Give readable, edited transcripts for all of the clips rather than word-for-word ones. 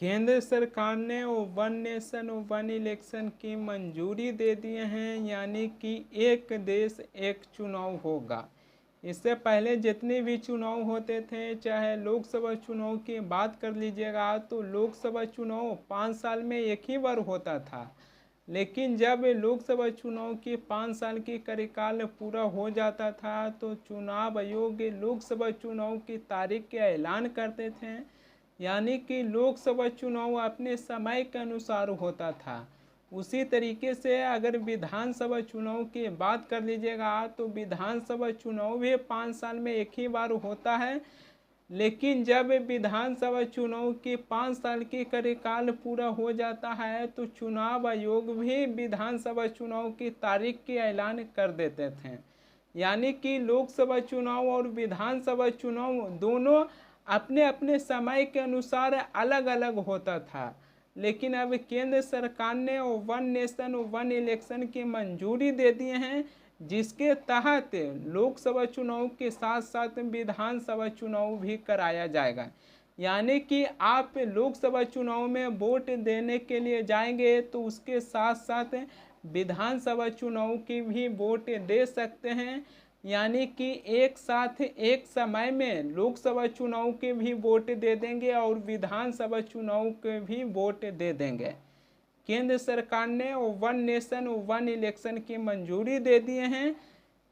केंद्र सरकार ने वन नेशन वन इलेक्शन की मंजूरी दे दिए हैं, यानी कि एक देश एक चुनाव होगा। इससे पहले जितने भी चुनाव होते थे, चाहे लोकसभा चुनाव की बात कर लीजिएगा, तो लोकसभा चुनाव 5 साल में एक ही बार होता था। लेकिन जब लोकसभा चुनाव की 5 साल की कार्यकाल पूरा हो जाता था, तो चुनाव आयोग लोकसभा चुनाव की तारीख का ऐलान करते थे, यानी कि लोकसभा चुनाव अपने समय के अनुसार होता था। उसी तरीके से अगर विधानसभा चुनाव की बात कर लीजिएगा, तो विधानसभा चुनाव भी 5 साल में एक ही बार होता है। लेकिन जब विधानसभा चुनाव की 5 साल की कार्यकाल पूरा हो जाता है, तो चुनाव आयोग भी विधानसभा चुनाव की तारीख की ऐलान कर देते थे। यानी कि लोकसभा चुनाव और विधानसभा चुनाव दोनों अपने अपने समय के अनुसार अलग अलग होता था। लेकिन अब केंद्र सरकार ने वन नेशन वन इलेक्शन की मंजूरी दे दिए हैं, जिसके तहत लोकसभा चुनाव के साथ साथ विधानसभा चुनाव भी कराया जाएगा। यानी कि आप लोकसभा चुनाव में वोट देने के लिए जाएंगे, तो उसके साथ साथ विधानसभा चुनाव की भी वोट दे सकते हैं। यानी कि एक साथ एक समय में लोकसभा चुनाव के भी वोट दे देंगे और विधानसभा चुनाव के भी वोट दे देंगे। केंद्र सरकार ने वन नेशन वन इलेक्शन की मंजूरी दे दिए हैं।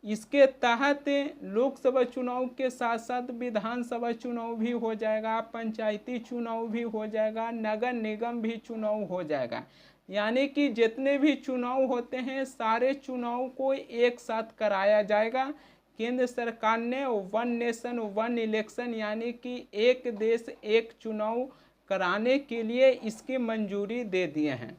इसके तहत लोकसभा चुनाव के साथ साथ विधानसभा चुनाव भी हो जाएगा, पंचायती चुनाव भी हो जाएगा, नगर निगम भी चुनाव हो जाएगा। यानी कि जितने भी चुनाव होते हैं, सारे चुनाव को एक साथ कराया जाएगा। केंद्र सरकार ने वन नेशन वन इलेक्शन यानी कि एक देश एक चुनाव कराने के लिए इसकी मंजूरी दे दिए हैं।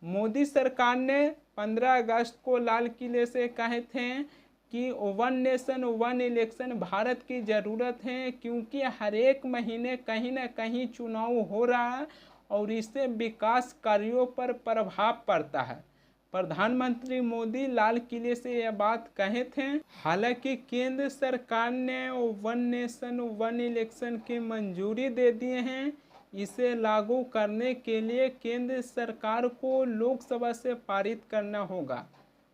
मोदी सरकार ने 15 अगस्त को लाल किले से कहे थे कि one nation one election Bharat की ज़रूरत है, क्योंकि हर एक महीने कहीं ना कहीं चुनाव हो रहा है और इससे विकास कार्यों पर प्रभाव पड़ता है। प्रधानमंत्री मोदी लाल किले से यह बात कहे थे। हालांकि केंद्र सरकार ने वन नेशन वन इलेक्शन की मंजूरी दे दिए हैं। इसे लागू करने के लिए केंद्र सरकार को लोकसभा से पारित करना होगा।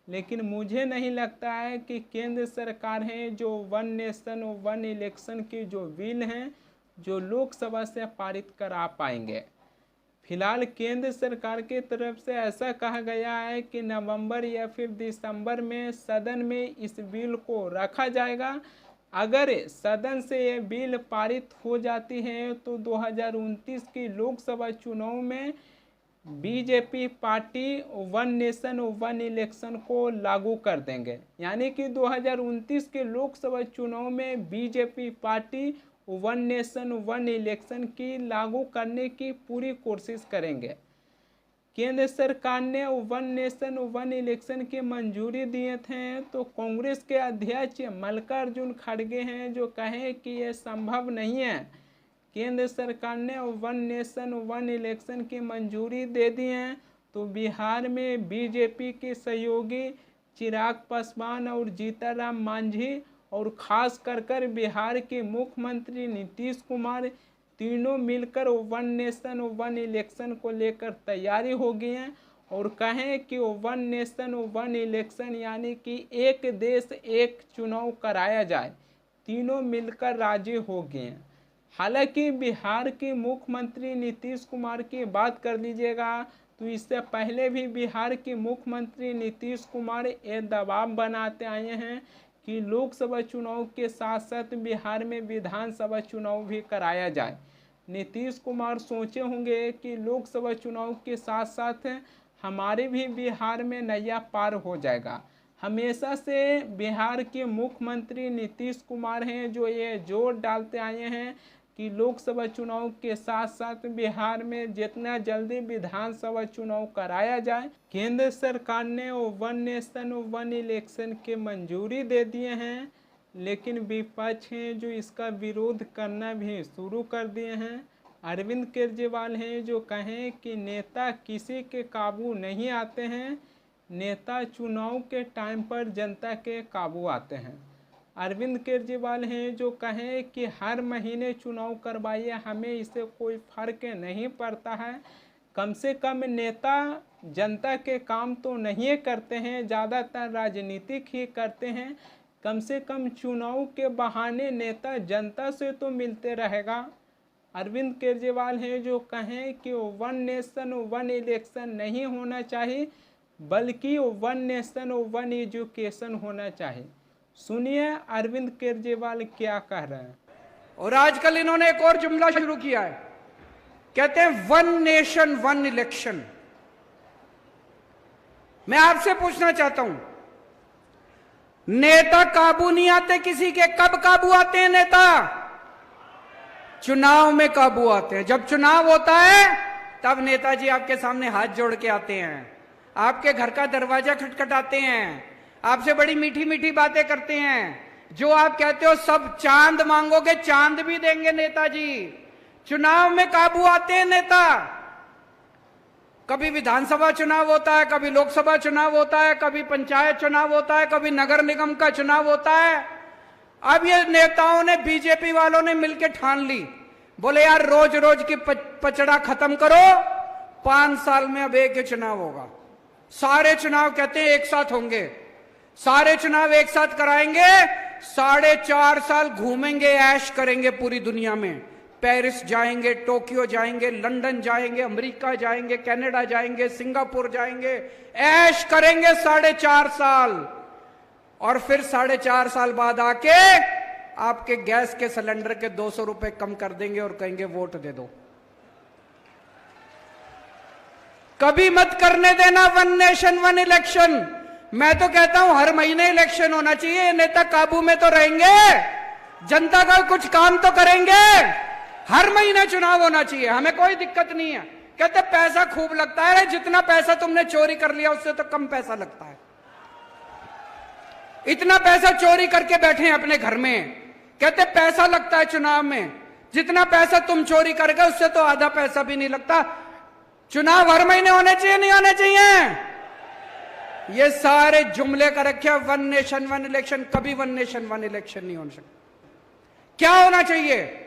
लेकिन मुझे नहीं लगता है कि केंद्र सरकार है जो वन नेशन वन इलेक्शन की जो बिल हैं, जो लोकसभा से पारित करा पाएंगे। फिलहाल केंद्र सरकार की तरफ से ऐसा कहा गया है कि नवंबर या फिर दिसंबर में सदन में इस बिल को रखा जाएगा। अगर सदन से ये बिल पारित हो जाती है, तो 2029 की लोकसभा चुनाव में BJP party one nation one election को लागू कर देंगे। यानी कि 2029 के लोकसभा चुनाव में BJP party one nation one election की लागू करने की पूरी कोशिश करेंगे। केंद्र सरकार ने वन नेशन वन इलेक्शन की मंजूरी दिए थे, तो कांग्रेस के अध्यक्ष मल्लिकार्जुन खड़गे हैं जो कहे कि यह संभव नहीं है। केंद्र सरकार ने वन नेशन वन इलेक्शन की मंजूरी दे दी है, तो बिहार में बीजेपी के सहयोगी चिराग पासवान और जीतनराम मांझी और खास कर बिहार के मुख्यमंत्री नीतीश कुमार तीनों मिलकर वन नेशन वन इलेक्शन को लेकर तैयारी हो गई है और कहें कि वन नेशन वन इलेक्शन यानी कि एक देश एक चुनाव कराया जाए, तीनों मिलकर राजी हो गए हैं। हालांकि बिहार के मुख्यमंत्री नीतीश कुमार की बात कर लीजिएगा, तो इससे पहले भी बिहार के मुख्यमंत्री नीतीश कुमार ये दबाव बनाते आए हैं कि लोकसभा चुनाव के साथ साथ बिहार में विधानसभा चुनाव भी कराया जाए। नीतीश कुमार सोचे होंगे कि लोकसभा चुनाव के साथ साथ हमारे भी बिहार में नया पार हो जाएगा। हमेशा से बिहार के मुख्यमंत्री नीतीश कुमार हैं जो ये जोर डालते आए हैं कि लोकसभा चुनाव के साथ साथ बिहार में जितना जल्दी विधानसभा चुनाव कराया जाए। केंद्र सरकार ने वन नेशन वन इलेक्शन के मंजूरी दे दिए हैं, लेकिन विपक्ष हैं जो इसका विरोध करना भी शुरू कर दिए हैं। अरविंद केजरीवाल हैं जो कहें कि नेता किसी के काबू नहीं आते हैं, नेता चुनाव के टाइम पर जनता के काबू आते हैं। अरविंद केजरीवाल हैं जो कहें कि हर महीने चुनाव करवाइए, हमें इससे कोई फर्क नहीं पड़ता है। कम से कम नेता जनता के काम तो नहीं करते हैं, ज़्यादातर राजनीतिक ही करते हैं। कम से कम चुनाव के बहाने नेता जनता से तो मिलते रहेगा। अरविंद केजरीवाल हैं जो कहें कि वन नेशन वन इलेक्शन नहीं होना चाहिए, बल्कि वन नेशन वन एजुकेशन होना चाहिए। सुनिए अरविंद केजरीवाल क्या कह रहे हैं। और आजकल इन्होंने एक और जुमला शुरू किया है, कहते हैं वन नेशन वन इलेक्शन। मैं आपसे पूछना चाहता हूं, नेता काबू नहीं आते किसी के, कब काबू आते हैं नेता? चुनाव में काबू आते हैं। जब चुनाव होता है तब नेताजी आपके सामने हाथ जोड़ के आते हैं, आपके घर का दरवाजा खटखटाते हैं, आपसे बड़ी मीठी मीठी बातें करते हैं। जो आप कहते हो सब चांद मांगोगे, चांद भी देंगे नेताजी। चुनाव में काबू आते हैं नेता। कभी विधानसभा चुनाव होता है, कभी लोकसभा चुनाव होता है, कभी पंचायत चुनाव होता है, कभी नगर निगम का चुनाव होता है। अब ये नेताओं ने, बीजेपी वालों ने मिलकर ठान ली, बोले यार रोज रोज की पचड़ा खत्म करो, 5 साल में अब एक ही चुनाव होगा। सारे चुनाव कहते हैं एक साथ होंगे, सारे चुनाव एक साथ कराएंगे, 4.5 साल घूमेंगे, ऐश करेंगे पूरी दुनिया में। पेरिस जाएंगे, टोक्यो जाएंगे, लंदन जाएंगे, अमेरिका जाएंगे, कनाडा जाएंगे, सिंगापुर जाएंगे, ऐश करेंगे 4.5 साल। और फिर 4.5 साल बाद आके आपके गैस के सिलेंडर के 200 रुपए कम कर देंगे और कहेंगे वोट दे दो। कभी मत करने देना वन नेशन वन इलेक्शन। मैं तो कहता हूं हर महीने इलेक्शन होना चाहिए। नेता काबू में तो रहेंगे, जनता का कुछ काम तो करेंगे। हर महीने चुनाव होना चाहिए, हमें कोई दिक्कत नहीं है। कहते पैसा खूब लगता है, जितना पैसा तुमने चोरी कर लिया उससे तो कम पैसा लगता है। इतना पैसा चोरी करके बैठे हैं अपने घर में, कहते पैसा लगता है चुनाव में। जितना पैसा तुम चोरी कर गए उससे तो आधा पैसा भी नहीं लगता। चुनाव हर महीने होने चाहिए, नहीं होने चाहिए? ये सारे जुमले कर रखे वन नेशन वन इलेक्शन। कभी वन नेशन वन इलेक्शन नहीं हो सकता। क्या होना चाहिए?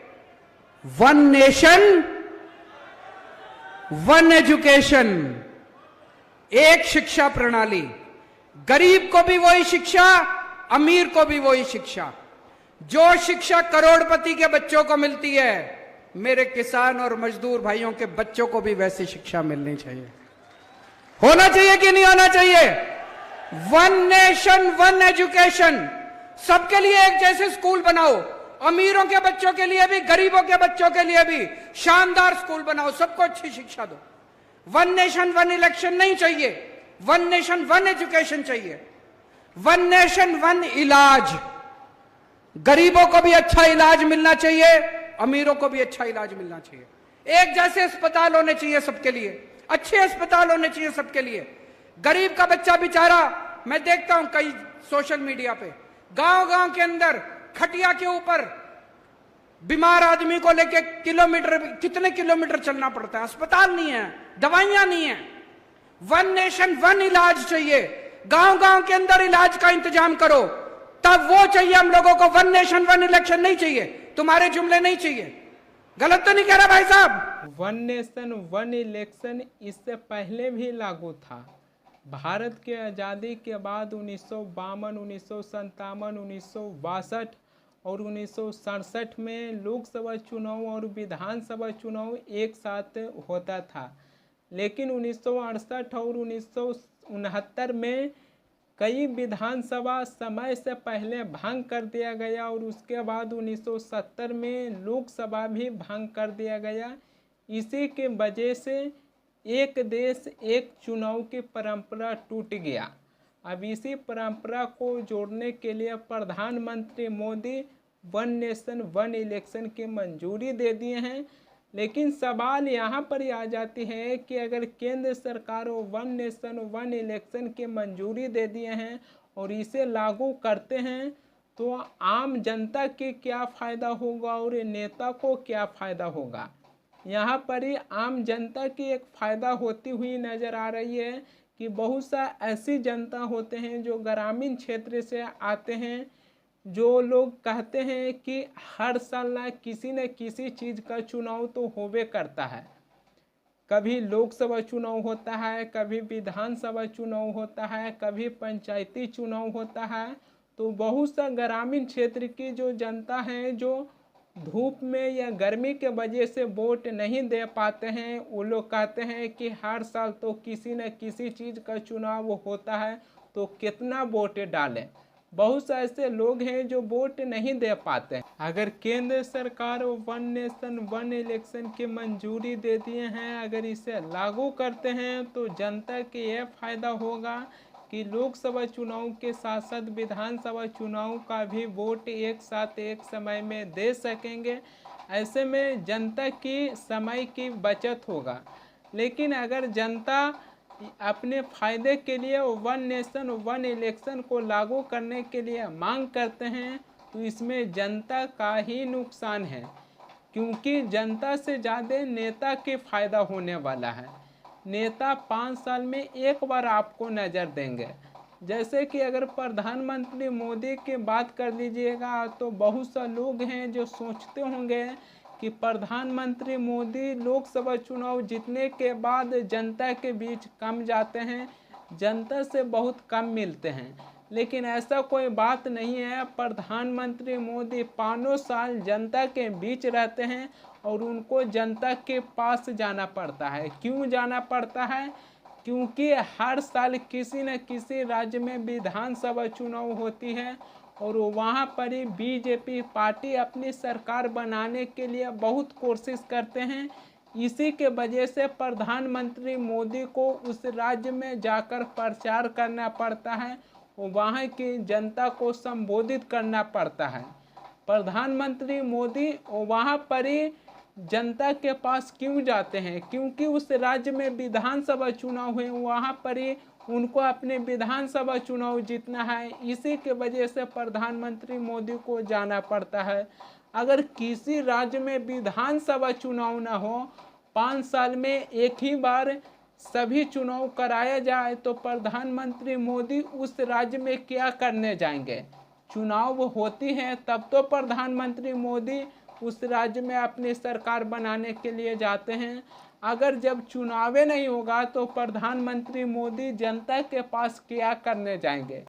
वन नेशन वन एजुकेशन, एक शिक्षा प्रणाली। गरीब को भी वही शिक्षा, अमीर को भी वही शिक्षा। जो शिक्षा करोड़पति के बच्चों को मिलती है, मेरे किसान और मजदूर भाइयों के बच्चों को भी वैसी शिक्षा मिलनी चाहिए। होना चाहिए कि नहीं होना चाहिए? One nation one education. सबके लिए एक जैसे स्कूल बनाओ, अमीरों के बच्चों के लिए भी, गरीबों के बच्चों के लिए भी शानदार स्कूल बनाओ, सबको अच्छी शिक्षा दो। वन नेशन वन इलेक्शन नहीं चाहिए, वन नेशन वन एजुकेशन चाहिए। वन नेशन वन इलाज। गरीबों को भी अच्छा इलाज मिलना चाहिए, अमीरों को भी अच्छा इलाज मिलना चाहिए। एक जैसे अस्पताल होने चाहिए सबके लिए, अच्छे अस्पताल होने चाहिए सबके लिए। गरीब का बच्चा बेचारा, मैं देखता हूं कई सोशल मीडिया पे, गांव-गांव के अंदर खटिया के ऊपर बीमार आदमी को लेके कितने किलोमीटर चलना पड़ता है। अस्पताल नहीं है, दवाइयां नहीं है। वन नेशन वन इलाज चाहिए। गांव-गांव के अंदर इलाज का इंतजाम करो, तब वो चाहिए हम लोगों को। वन नेशन वन इलेक्शन नहीं चाहिए, तुम्हारे जुमले नहीं चाहिए। गलत तो नहीं कह रहा भाई साहब? वन नेशन वन इलेक्शन इससे पहले भी लागू था। भारत के आज़ादी के बाद 1952, 1957, 1962 और 1967 में लोकसभा चुनाव और विधानसभा चुनाव एक साथ होता था। लेकिन 1968 और 1969 में कई विधानसभा समय से पहले भंग कर दिया गया और उसके बाद 1970 में लोकसभा भी भंग कर दिया गया। इसी के वजह से एक देश एक चुनाव की परंपरा टूट गया। अब इसी परंपरा को जोड़ने के लिए प्रधानमंत्री Modi one nation one election की मंजूरी दे दिए हैं। लेकिन सवाल यहाँ पर आ जाती है कि अगर केंद्र सरकार वन नेशन वन इलेक्शन की मंजूरी दे दिए हैं और इसे लागू करते हैं तो आम जनता के क्या फ़ायदा होगा और नेता को क्या फ़ायदा होगा। यहाँ पर ही आम जनता की एक फ़ायदा होती हुई नज़र आ रही है कि बहुत सा ऐसी जनता होते हैं जो ग्रामीण क्षेत्र से आते हैं, जो लोग कहते हैं कि हर साल ना किसी चीज़ का चुनाव तो होबे करता है, कभी लोकसभा चुनाव होता है, कभी विधानसभा चुनाव होता है, कभी पंचायती चुनाव होता है, तो बहुत सा ग्रामीण क्षेत्र की जो जनता है जो धूप में या गर्मी के वजह से वोट नहीं दे पाते हैं, वो लोग कहते हैं कि हर साल तो किसी न किसी चीज़ का चुनाव होता है तो कितना वोट डालें। बहुत से ऐसे लोग हैं जो वोट नहीं दे पाते हैं। अगर केंद्र सरकार वन नेशन वन इलेक्शन की मंजूरी दे दिए हैं, अगर इसे लागू करते हैं तो जनता के यह फायदा होगा कि लोकसभा चुनाव के साथ साथ विधानसभा चुनाव का भी वोट एक साथ एक समय में दे सकेंगे। ऐसे में जनता की समय की बचत होगा। लेकिन अगर जनता अपने फायदे के लिए वन नेशन वन इलेक्शन को लागू करने के लिए मांग करते हैं तो इसमें जनता का ही नुकसान है, क्योंकि जनता से ज़्यादा नेता के फायदा होने वाला है। नेता 5 साल में एक बार आपको नज़र देंगे। जैसे कि अगर प्रधानमंत्री मोदी की बात कर लीजिएगा तो बहुत से लोग हैं जो सोचते होंगे कि प्रधानमंत्री मोदी लोकसभा चुनाव जीतने के बाद जनता के बीच कम जाते हैं, जनता से बहुत कम मिलते हैं। लेकिन ऐसा कोई बात नहीं है। प्रधानमंत्री मोदी 5 साल जनता के बीच रहते हैं और उनको जनता के पास जाना पड़ता है। क्यों जाना पड़ता है? क्योंकि हर साल किसी न किसी राज्य में विधानसभा चुनाव होती है और वहाँ पर ही बीजेपी पार्टी अपनी सरकार बनाने के लिए बहुत कोशिश करते हैं। इसी के वजह से प्रधानमंत्री मोदी को उस राज्य में जाकर प्रचार करना पड़ता है और वहाँ की जनता को संबोधित करना पड़ता है। प्रधानमंत्री मोदी वहाँ पर ही जनता के पास क्यों जाते हैं? क्योंकि उस राज्य में विधानसभा चुनाव हुए, वहाँ पर ही उनको अपने विधानसभा चुनाव जीतना है। इसी के वजह से प्रधानमंत्री मोदी को जाना पड़ता है। अगर किसी राज्य में विधानसभा चुनाव ना हो, 5 साल में एक ही बार सभी चुनाव कराया जाए तो प्रधानमंत्री मोदी उस राज्य में क्या करने जाएंगे? चुनाव होती है तब तो प्रधानमंत्री मोदी उस राज्य में अपनी सरकार बनाने के लिए जाते हैं। अगर जब चुनाव नहीं होगा तो प्रधानमंत्री मोदी जनता के पास क्या करने जाएंगे?